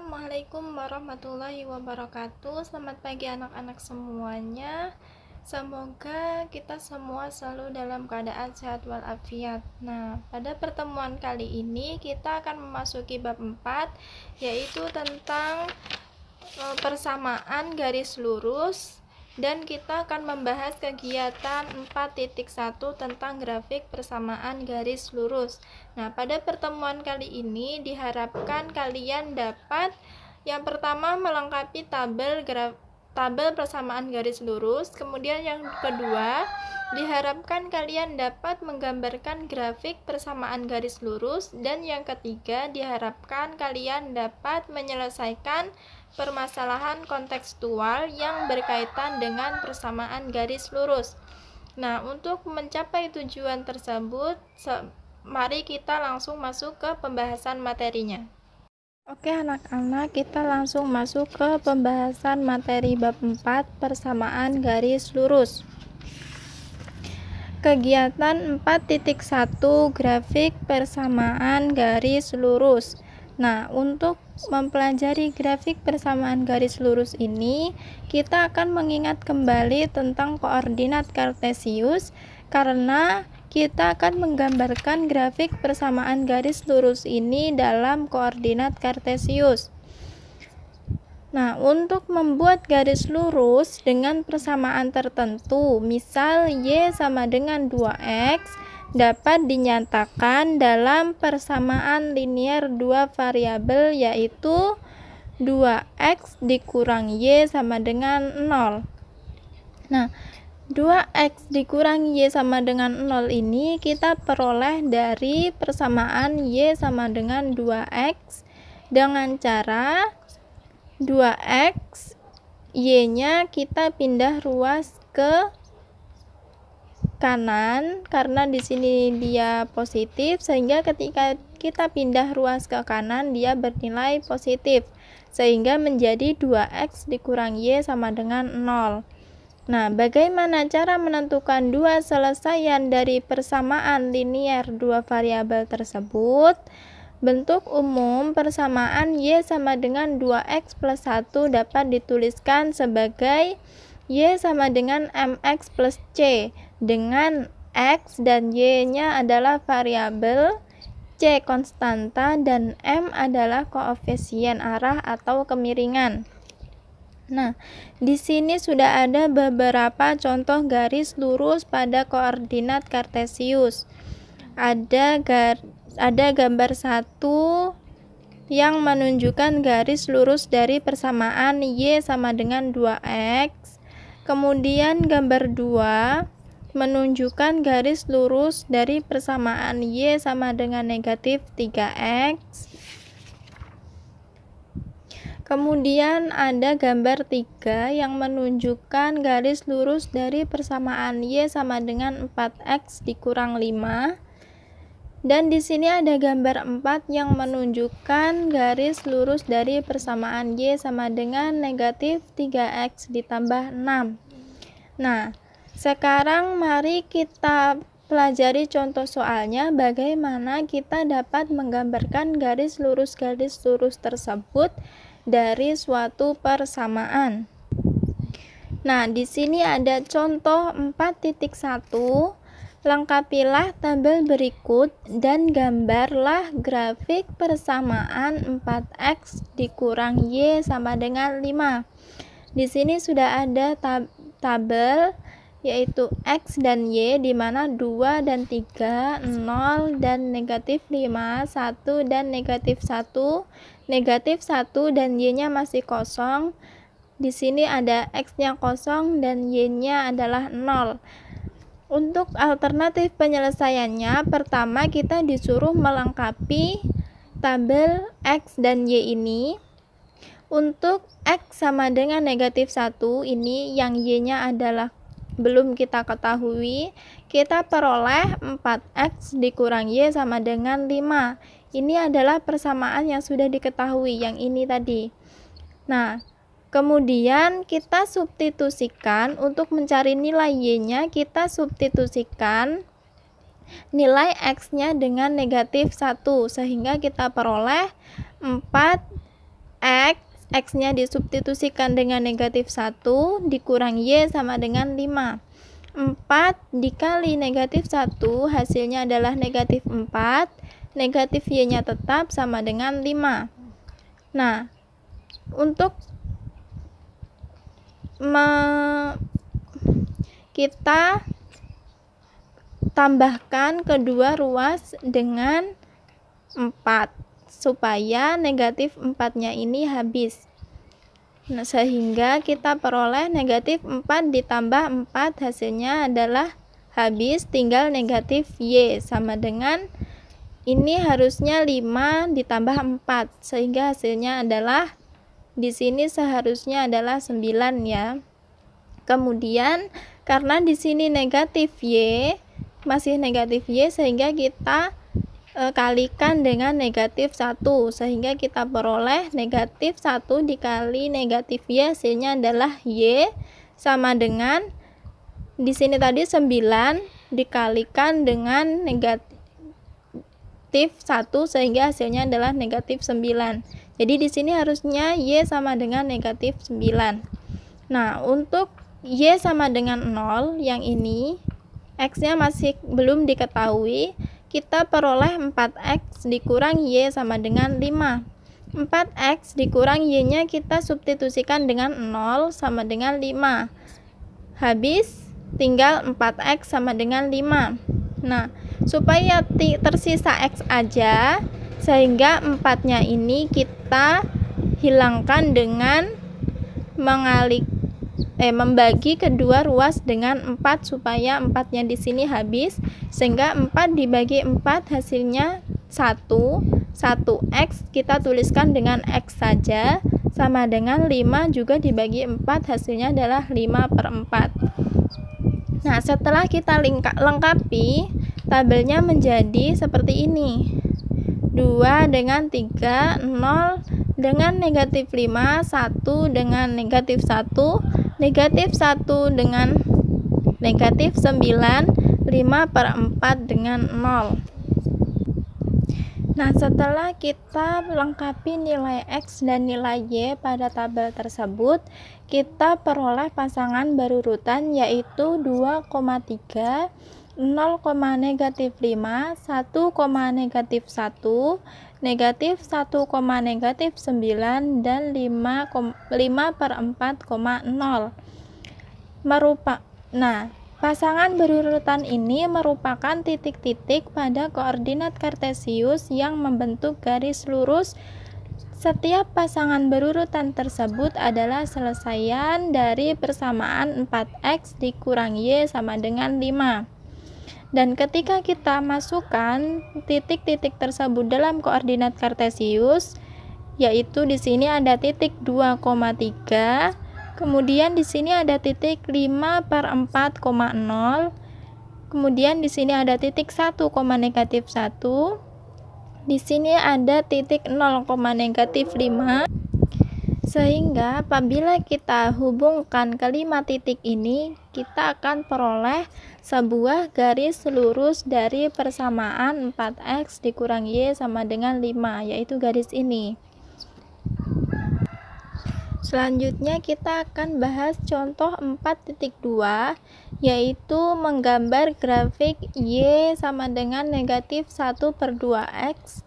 Assalamualaikum warahmatullahi wabarakatuh. Selamat pagi anak-anak semuanya. Semoga kita semua selalu dalam keadaan sehat walafiat. Nah, pada pertemuan kali ini kita akan memasuki bab 4, yaitu tentang persamaan garis lurus, dan kita akan membahas kegiatan 4.1 tentang grafik persamaan garis lurus. Nah, pada pertemuan kali ini diharapkan kalian dapat yang pertama melengkapi tabel persamaan garis lurus, kemudian yang kedua diharapkan kalian dapat menggambarkan grafik persamaan garis lurus, dan yang ketiga diharapkan kalian dapat menyelesaikan permasalahan kontekstual yang berkaitan dengan persamaan garis lurus. Nah, untuk mencapai tujuan tersebut, mari kita langsung masuk ke pembahasan materinya. Oke anak-anak, kita langsung masuk ke pembahasan materi bab 4, persamaan garis lurus. Kegiatan 4.1 grafik persamaan garis lurus. Nah, untuk mempelajari grafik persamaan garis lurus ini, kita akan mengingat kembali tentang koordinat kartesius, karena kita akan menggambarkan grafik persamaan garis lurus ini dalam koordinat kartesius. Nah, untuk membuat garis lurus dengan persamaan tertentu, misal Y sama dengan 2X, dapat dinyatakan dalam persamaan linier dua variabel, yaitu 2X dikurang Y sama dengan 0. Nah, 2X dikurang Y sama dengan 0 ini kita peroleh dari persamaan Y sama dengan 2X dengan cara 2X, Y-nya kita pindah ruas ke kanan karena di sini dia positif, sehingga ketika kita pindah ruas ke kanan dia bernilai positif, sehingga menjadi 2X dikurang Y sama dengan 0. Nah, bagaimana cara menentukan dua selesaian dari persamaan linier dua variabel tersebut? Bentuk umum persamaan Y sama dengan 2X plus 1 dapat dituliskan sebagai Y sama dengan MX plus C, dengan X dan Y-nya adalah variabel, C konstanta, dan M adalah koefisien arah atau kemiringan. Nah, di sini sudah ada beberapa contoh garis lurus pada koordinat kartesius. Ada gambar 1 yang menunjukkan garis lurus dari persamaan Y sama dengan 2X. Kemudian gambar 2 menunjukkan garis lurus dari persamaan Y sama dengan negatif 3X. Kemudian ada gambar 3 yang menunjukkan garis lurus dari persamaan Y sama dengan 4X dikurang 5. Dan di sini ada gambar 4 yang menunjukkan garis lurus dari persamaan Y sama dengan negatif 3X ditambah 6. Nah, sekarang mari kita pelajari contoh soalnya, bagaimana kita dapat menggambarkan garis lurus tersebut dari suatu persamaan. Nah, di sini ada contoh 4.1. Lengkapilah tabel berikut dan gambarlah grafik persamaan 4X dikurang Y sama dengan 5. Di sini sudah ada tabel yaitu X dan Y, di mana 2 dan 3, 0 dan negatif 5, 1 dan negatif 1, negatif 1 dan Y-nya masih kosong. Di sini ada X-nya kosong dan Y-nya adalah 0. Untuk alternatif penyelesaiannya, pertama kita disuruh melengkapi tabel X dan Y ini. Untuk X sama dengan negatif 1 ini, yang Y-nya adalah belum kita ketahui, kita peroleh 4X dikurang Y sama dengan 5. Ini adalah persamaan yang sudah diketahui, yang ini tadi. Nah, kemudian kita substitusikan untuk mencari nilai Y-nya, kita substitusikan nilai X-nya dengan negatif 1, sehingga kita peroleh 4X X-nya disubstitusikan dengan negatif 1 dikurang Y sama dengan 5. 4 dikali negatif 1 hasilnya adalah negatif 4. Negatif Y-nya tetap sama dengan 5. Nah, untuk kita tambahkan kedua ruas dengan 4 supaya negatif 4-nya ini habis. Nah, sehingga kita peroleh negatif 4 ditambah 4 hasilnya adalah habis, tinggal negatif Y sama dengan ini harusnya 5 ditambah 4 sehingga hasilnya adalah di sini seharusnya adalah 9 ya. Kemudian karena di sini negatif Y, masih negatif Y sehingga kita kalikan dengan negatif 1 sehingga kita peroleh negatif 1 dikali negatif Y hasilnya adalah Y sama dengan di sini tadi 9 dikalikan dengan negatif 1 sehingga hasilnya adalah negatif 9. Jadi di sini harusnya Y sama dengan negatif 9. Nah, untuk Y sama dengan 0 yang ini X-nya masih belum diketahui, kita peroleh 4X dikurang Y sama dengan 5. 4X dikurang Y-nya kita substitusikan dengan 0 sama dengan 5. Habis tinggal 4X sama dengan 5. Nah, supaya tersisa X aja, sehingga 4-nya ini kita hilangkan dengan membagi kedua ruas dengan 4 supaya 4-nya di sini habis, sehingga 4 dibagi 4 hasilnya 1. 1X kita tuliskan dengan X saja sama dengan 5 juga dibagi 4 hasilnya adalah 5/4. Nah, setelah kita lengkapi, tabelnya menjadi seperti ini. 2 dengan 3, 0 dengan negatif 5, 1 dengan negatif 1, negatif 1 dengan negatif 9, 5/4 dengan 0. Nah, setelah kita melengkapi nilai X dan nilai Y pada tabel tersebut, kita peroleh pasangan berurutan yaitu 2,3, 0, negatif 5, 1, negatif 1, negatif 1, negatif 9, dan 5/4,0. Nah, pasangan berurutan ini merupakan titik-titik pada koordinat kartesius yang membentuk garis lurus. Setiap pasangan berurutan tersebut adalah selesaian dari persamaan 4X dikurang Y sama dengan 5. Dan ketika kita masukkan titik-titik tersebut dalam koordinat kartesius, yaitu di sini ada titik 2,3, kemudian di sini ada titik 5/4,0, kemudian di sini ada titik 1, negatif 1, di sini ada titik 0, negatif 5. Sehingga apabila kita hubungkan kelima titik ini, kita akan peroleh sebuah garis lurus dari persamaan 4X dikurang Y sama dengan 5, yaitu garis ini. Selanjutnya kita akan bahas contoh 4.2, yaitu menggambar grafik Y sama dengan negatif 1/2X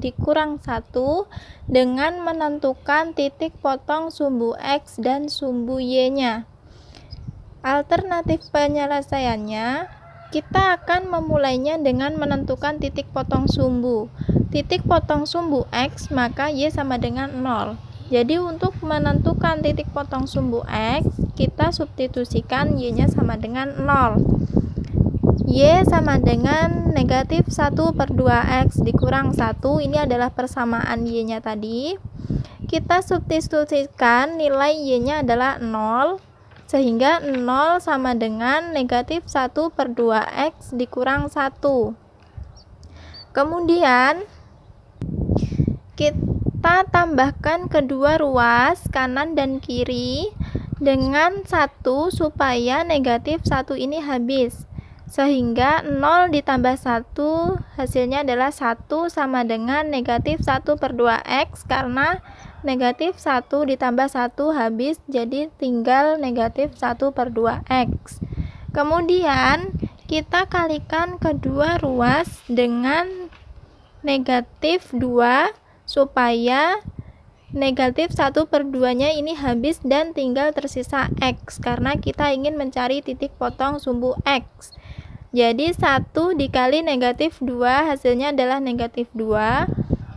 dikurang 1 dengan menentukan titik potong sumbu X dan sumbu Y-nya. Alternatif penyelesaiannya, kita akan memulainya dengan menentukan titik potong sumbu. Titik potong sumbu X maka Y sama dengan 0. Jadi untuk menentukan titik potong sumbu X, kita substitusikan Y-nya sama dengan 0. Y sama dengan negatif 1/2X dikurang 1, ini adalah persamaan Y-nya tadi. Kita substitusikan nilai Y-nya adalah 0, sehingga 0 sama dengan negatif 1/2X dikurang 1. Kemudian kita tambahkan kedua ruas kanan dan kiri dengan 1 supaya negatif 1 ini habis. Sehingga 0 ditambah 1 hasilnya adalah 1 sama dengan negatif 1/2X karena negatif 1 ditambah 1 habis, jadi tinggal negatif 1/2x. Kemudian kita kalikan kedua ruas dengan negatif 2 supaya negatif 1/2-nya ini habis dan tinggal tersisa x, karena kita ingin mencari titik potong sumbu x. Jadi 1 dikali negatif 2 hasilnya adalah negatif 2.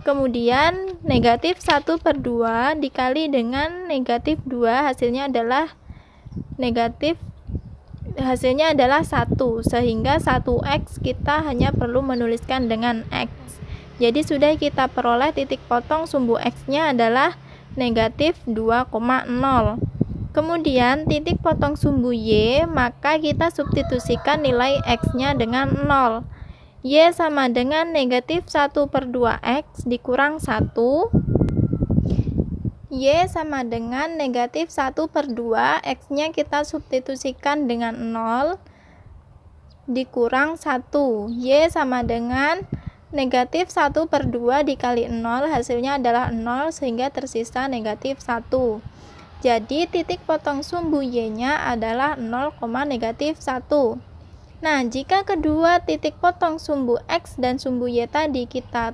Kemudian negatif 1/2 dikali dengan negatif 2 hasilnya adalah 1, sehingga 1x kita hanya perlu menuliskan dengan x. Jadi sudah kita peroleh titik potong sumbu x-nya adalah negatif 2,0. Kemudian titik potong sumbu y, maka kita substitusikan nilai x-nya dengan 0. Y sama dengan negatif 1/2x dikurang 1. Y sama dengan negatif 1/2, x-nya kita substitusikan dengan 0 dikurang 1. Y sama dengan negatif 1/2 dikali 0 hasilnya adalah 0, sehingga tersisa negatif 1. Jadi titik potong sumbu y-nya adalah 0, negatif 1. Nah, jika kedua titik potong sumbu x dan sumbu y tadi kita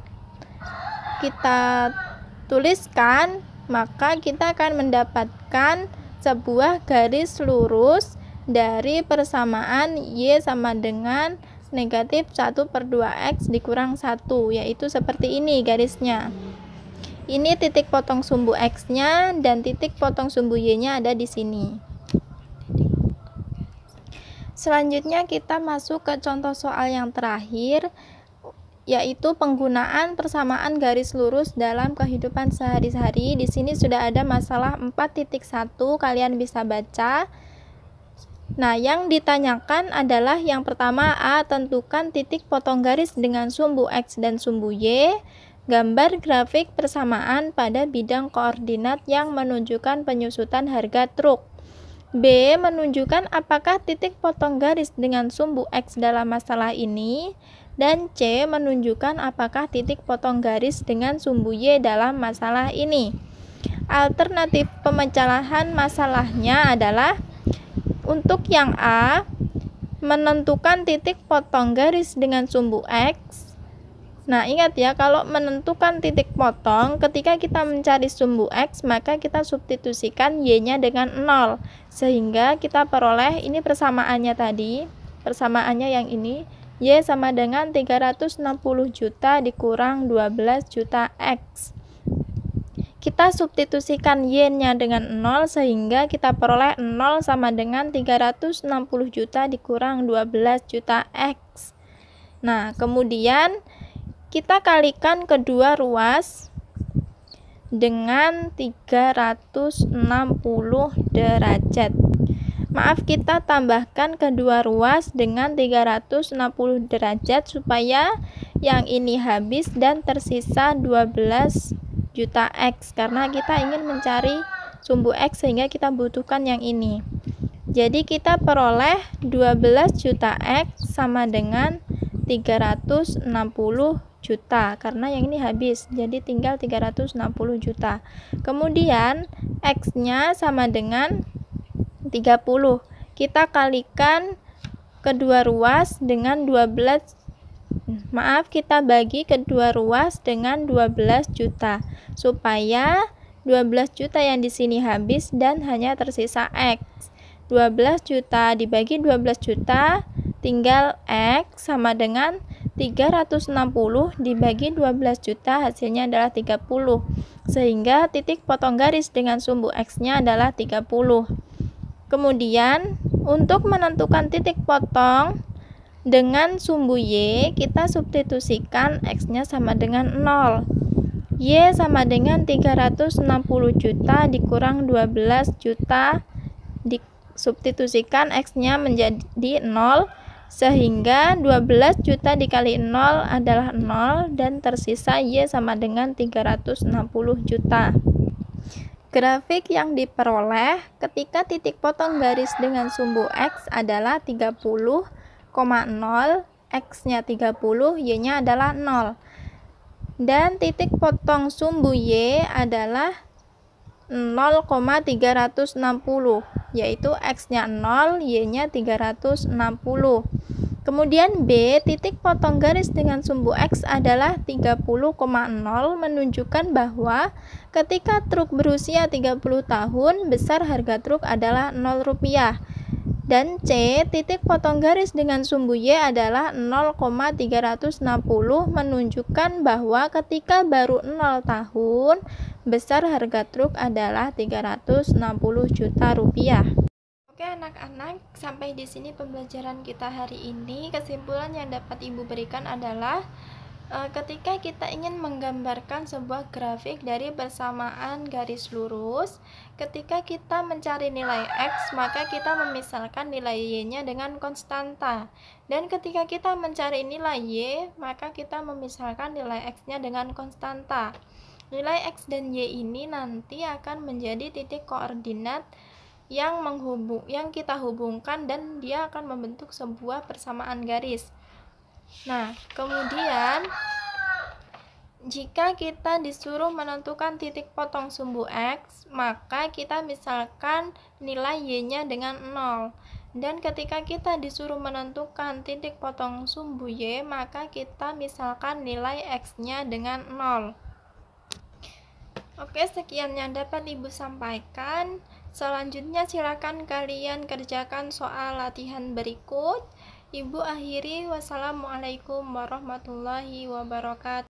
tuliskan, maka kita akan mendapatkan sebuah garis lurus dari persamaan y sama dengan negatif 1/2x dikurang 1, yaitu seperti ini garisnya. Ini titik potong sumbu x-nya dan titik potong sumbu y-nya ada di sini. Selanjutnya kita masuk ke contoh soal yang terakhir, yaitu penggunaan persamaan garis lurus dalam kehidupan sehari-hari. Di sini sudah ada masalah 4.1, kalian bisa baca. Nah, yang ditanyakan adalah yang pertama A, tentukan titik potong garis dengan sumbu X dan sumbu Y. Gambar grafik persamaan pada bidang koordinat yang menunjukkan penyusutan harga truk. B, menunjukkan apakah titik potong garis dengan sumbu X dalam masalah ini. Dan C, menunjukkan apakah titik potong garis dengan sumbu Y dalam masalah ini. Alternatif pemecahan masalahnya adalah untuk yang A, menentukan titik potong garis dengan sumbu X. Nah, ingat ya, kalau menentukan titik potong, ketika kita mencari sumbu X, maka kita substitusikan Y-nya dengan 0. Sehingga kita peroleh, ini persamaannya tadi, persamaannya yang ini, Y sama dengan 360 juta dikurang 12 juta X. Kita substitusikan Y-nya dengan 0, sehingga kita peroleh 0 sama dengan 360 juta dikurang 12 juta X. Nah, kemudian kita kalikan kedua ruas dengan 360 derajat. Maaf, kita tambahkan kedua ruas dengan 360 derajat supaya yang ini habis dan tersisa 12 juta X, karena kita ingin mencari sumbu X sehingga kita butuhkan yang ini. Jadi kita peroleh 12 juta X sama dengan 360 juta, karena yang ini habis, jadi tinggal 360 juta. Kemudian X-nya sama dengan 30. Kita kalikan kedua ruas dengan 12. Maaf, kita bagi kedua ruas dengan 12 juta supaya 12 juta yang di sini habis dan hanya tersisa X. 12 juta dibagi 12 juta tinggal X sama dengan 360 dibagi 12 juta, hasilnya adalah 30. Sehingga titik potong garis dengan sumbu X-nya adalah 30. Kemudian untuk menentukan titik potong dengan sumbu Y, kita substitusikan X-nya sama dengan 0. Y sama dengan 360 juta dikurang 12 juta, disubstitusikan X-nya menjadi 0, sehingga 12 juta dikali 0 adalah 0, dan tersisa Y sama dengan 360 juta. Grafik yang diperoleh ketika titik potong garis dengan sumbu X adalah 30,0, X-nya 30, Y-nya adalah 0. Dan titik potong sumbu Y adalah 0,360, yaitu X-nya 0, Y-nya 360. Kemudian B, titik potong garis dengan sumbu X adalah 30,0, menunjukkan bahwa ketika truk berusia 30 tahun, besar harga truk adalah Rp0. Dan C, titik potong garis dengan sumbu Y adalah 0,360, menunjukkan bahwa ketika baru 0 tahun, besar harga truk adalah Rp360 juta. Oke anak-anak, sampai di sini pembelajaran kita hari ini. Kesimpulan yang dapat Ibu berikan adalah ketika kita ingin menggambarkan sebuah grafik dari persamaan garis lurus, ketika kita mencari nilai X, maka kita memisalkan nilai Y-nya dengan konstanta. Dan ketika kita mencari nilai Y, maka kita memisalkan nilai X-nya dengan konstanta. Nilai X dan Y ini nanti akan menjadi titik koordinat yang kita hubungkan, dan dia akan membentuk sebuah persamaan garis. Nah, kemudian jika kita disuruh menentukan titik potong sumbu X, maka kita misalkan nilai Y-nya dengan 0. Dan ketika kita disuruh menentukan titik potong sumbu Y, maka kita misalkan nilai X-nya dengan 0. Oke, sekian yang dapat Ibu sampaikan. Selanjutnya silakan kalian kerjakan soal latihan berikut. Ibu akhiri, wassalamualaikum warahmatullahi wabarakatuh.